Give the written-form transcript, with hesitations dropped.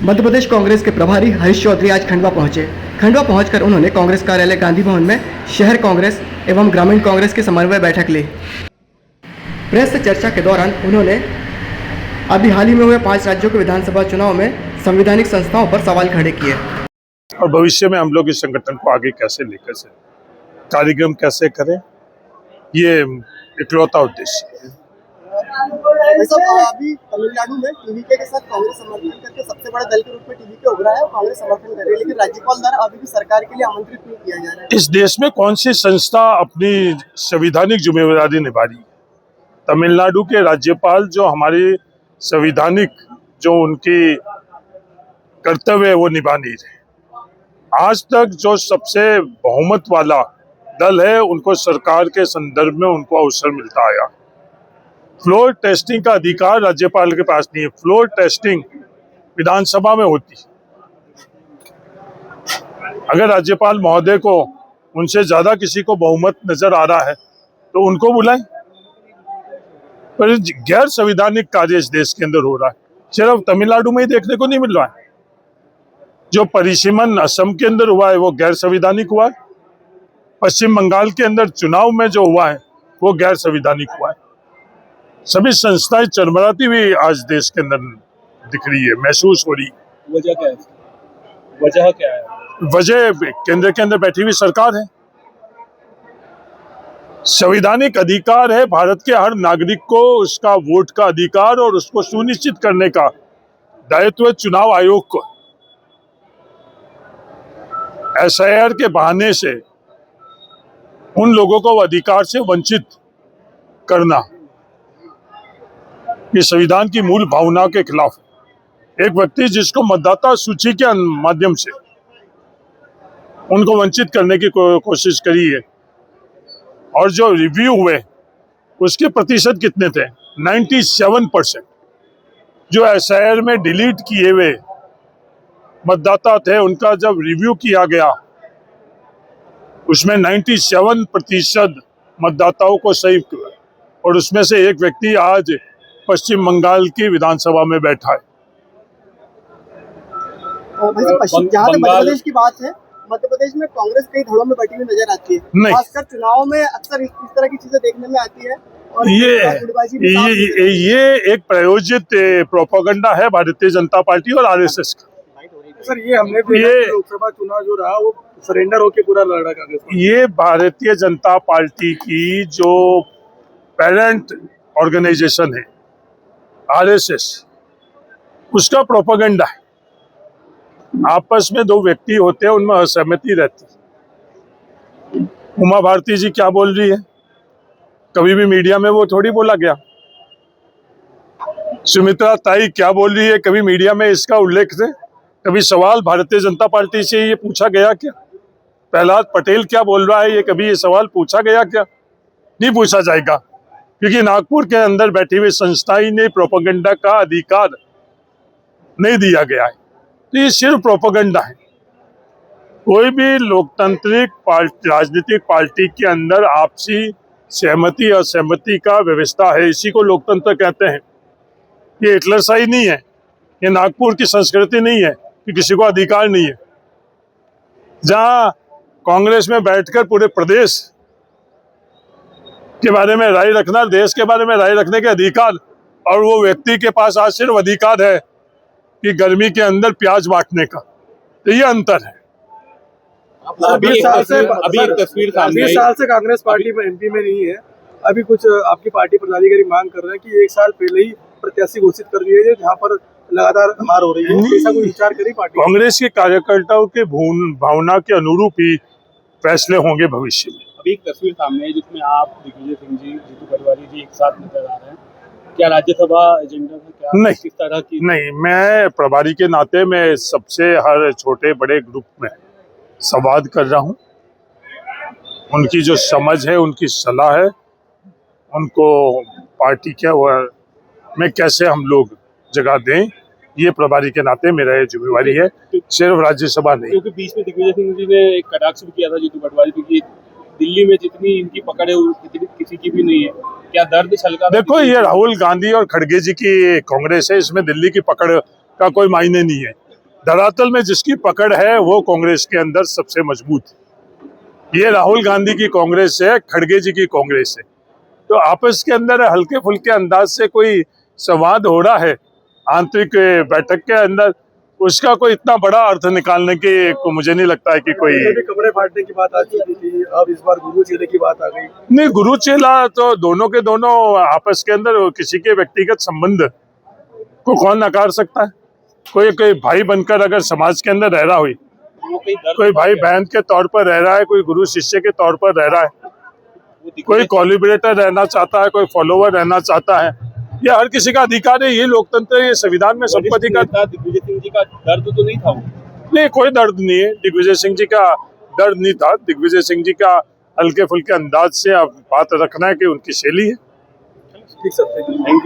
मध्य प्रदेश कांग्रेस के प्रभारी हरीश चौधरी आज खंडवा पहुंचे। खंडवा पहुंचकर उन्होंने कांग्रेस कार्यालय गांधी भवन में शहर कांग्रेस एवं ग्रामीण कांग्रेस की समन्वय बैठक ली। प्रेस से चर्चा के दौरान उन्होंने अभी हाल ही में हुए 5 राज्यों के विधानसभा चुनाव में संवैधानिक संस्थाओं पर सवाल खड़े किए और भविष्य में हम लोग इस संगठन को आगे कैसे लेकर चलें, कार्यक्रम कैसे करें, ये इकलौता उद्देश्य है। अभी तमिलनाडु में टीवीके के साथ कांग्रेस समर्थन करके सबसे बड़े दल के रूप में टीवीके उभरा है और कांग्रेस समर्थन कर रही है, लेकिन राज्यपाल द्वारा अभी भी सरकार के लिए आमंत्रित नहीं किया जा रहा है। इस देश में कौन सी संस्था अपनी संवैधानिक जिम्मेदारी निभा रही है? तमिलनाडु के राज्यपाल जो हमारी संवैधानिक जो उनकी कर्तव्य है वो निभा नहीं रहे। आज तक जो सबसे बहुमत वाला दल है उनको सरकार के संदर्भ में उनको अवसर मिलता आया। फ्लोर टेस्टिंग का अधिकार राज्यपाल के पास नहीं है। फ्लोर टेस्टिंग विधानसभा में होती। अगर राज्यपाल महोदय को उनसे ज्यादा किसी को बहुमत नजर आ रहा है तो उनको बुलाएं। पर गैर संवैधानिक कार्य इस देश के अंदर हो रहा है, सिर्फ तमिलनाडु में ही देखने को नहीं मिल रहा है। जो परिसीमन असम के अंदर हुआ है वो गैर संवैधानिक हुआ है। पश्चिम बंगाल के अंदर चुनाव में जो हुआ है वो गैर संवैधानिक हुआ है। सभी संस्थाएं चरमराती हुई आज देश के अंदर दिख रही है, महसूस हो रही। वजह क्या है? वजह क्या है? वजह केंद्र के अंदर बैठी हुई सरकार है। संवैधानिक अधिकार है भारत के हर नागरिक को उसका वोट का अधिकार और उसको सुनिश्चित करने का दायित्व चुनाव आयोग को। एसआईआर के बहाने से उन लोगों को अधिकार से वंचित करना ये संविधान की मूल भावना के खिलाफ है। एक व्यक्ति जिसको मतदाता सूची के माध्यम से उनको वंचित करने की कोशिश करी है और जो रिव्यू हुए उसके प्रतिशत कितने थे? 97%। जो एसआईआर में डिलीट किए हुए मतदाता थे उनका जब रिव्यू किया गया उसमें 97% मतदाताओं को सही किया और उसमें से एक व्यक्ति आज पश्चिम बंगाल की विधानसभा में बैठा है। जहाँ तक मध्य प्रदेश की बात है, मध्य प्रदेश में कांग्रेस कई धड़ों में बैठी हुई नजर आती है। खासकर चुनाव में अक्सर इस तरह की चीजें देखने में आती है और ये एक प्रायोजित प्रोपेगेंडा है भारतीय जनता पार्टी और आरएसएस का। सर ये हमने लोकसभा चुनाव जो रहा वो सरेंडर होके पूरा लड़ा कांग्रेस। ये भारतीय जनता पार्टी की जो पेरेंट ऑर्गेनाइजेशन है आरएसएस, उसका प्रोपेगेंडा है। आपस में दो व्यक्ति होते हैं, उनमें असहमति रहती है। उमा भारती जी क्या बोल रही है कभी भी मीडिया में वो थोड़ी बोला गया। सुमित्रा ताई क्या बोल रही है कभी मीडिया में इसका उल्लेख है? कभी सवाल भारतीय जनता पार्टी से ये पूछा गया क्या? प्रहलाद पटेल क्या बोल रहा है ये कभी ये सवाल पूछा गया क्या? नहीं पूछा जाएगा, क्योंकि नागपुर के अंदर बैठी हुई संस्थाएं ने प्रोपेगेंडा का अधिकार नहीं दिया गया है। तो ये सिर्फ प्रोपेगेंडा है। कोई भी लोकतांत्रिक राजनीतिक पार्टी के अंदर आपसी सहमति असहमति का व्यवस्था है, इसी को लोकतंत्र कहते हैं। ये हिटलरशाही नहीं है, ये नागपुर की संस्कृति नहीं है कि किसी को अधिकार नहीं है। जहां कांग्रेस में बैठकर पूरे प्रदेश के बारे में राय रखना, देश के बारे में राय रखने के अधिकार, और वो व्यक्ति के पास आज सिर्फ अधिकार है कि गर्मी के अंदर प्याज बांटने का। तो ये अंतर है। अभी एक तस्वीर सामने 20 साल से कांग्रेस पार्टी में एमपी में नहीं है। अभी कुछ आपकी पार्टी पदाधिकारी मांग कर रहे हैं कि 1 साल पहले ही प्रत्याशी घोषित कर दिए जाए, जहाँ पर लगातार हार हो रही है। ऐसा कोई विचार करी पार्टी? कांग्रेस के कार्यकर्ताओं के भावना के अनुरूप ही फैसले होंगे भविष्य में। अभी एक तस्वीर सामने है जिसमें आप दिग्विजय सिंह जी, जीतू पटवारी जी एक साथ नजर आ रहे हैं। क्या राज्यसभा एजेंडा में क्या नहीं, किस तरह की? नहीं, मैं प्रभारी के नाते में सबसे हर छोटे बड़े ग्रुप में संवाद कर रहा हूँ। उनकी जो समझ है, उनकी सलाह है, उनको पार्टी क्या में कैसे हम लोग जगह दें, ये प्रभारी के नाते मेरा ये जिम्मेवारी है, सिर्फ राज्यसभा नहीं। क्योंकि बीच में दिग्विजय सिंह जी ने एक कटाक्ष भी किया था जीतू पटवारी की, दिल्ली में जितनी इनकी पकड़ है उतनी किसी की भी नहीं है। क्या दर्द छलका? देखो, ये राहुल गांधी और खड़गे जी की कांग्रेस है, इसमें दिल्ली की पकड़ का कोई मायने नहीं है। धरातल में जिसकी पकड़ है वो कांग्रेस के अंदर सबसे मजबूत है। ये राहुल गांधी की कांग्रेस है, खड़गे जी की कांग्रेस है। तो आपस के अंदर हल्के फुल्के अंदाज से कोई संवाद हो रहा है आंतरिक बैठक के अंदर, उसका कोई इतना बड़ा अर्थ निकालने के को मुझे नहीं लगता है कि कोई कपड़े फाड़ने की बात आ चुकी थी, अब इस बार गुरु चेले की बात आ गई। नहीं, गुरु चेला तो दोनों के दोनों आपस के अंदर किसी के व्यक्तिगत संबंध को कौन नकार सकता है। कोई भाई बनकर अगर समाज के अंदर रह रहा हुई, कोई भाई बहन के तौर पर रह रहा है, कोई गुरु शिष्य के तौर पर रह रहा है, कोई कोलिब्रेटर रहना चाहता है, कोई फॉलोवर रहना चाहता है, ये हर किसी का अधिकार है। ये लोकतंत्र, ये संविधान में सबको अधिकार। दिग्विजय सिंह जी का दर्द तो नहीं था? नहीं, कोई दर्द नहीं है। दिग्विजय सिंह जी का दर्द नहीं था। दिग्विजय सिंह जी का हल्के फुल्के अंदाज से आप बात रखना है कि उनकी शैली है। ठीक सर, थैंक यू।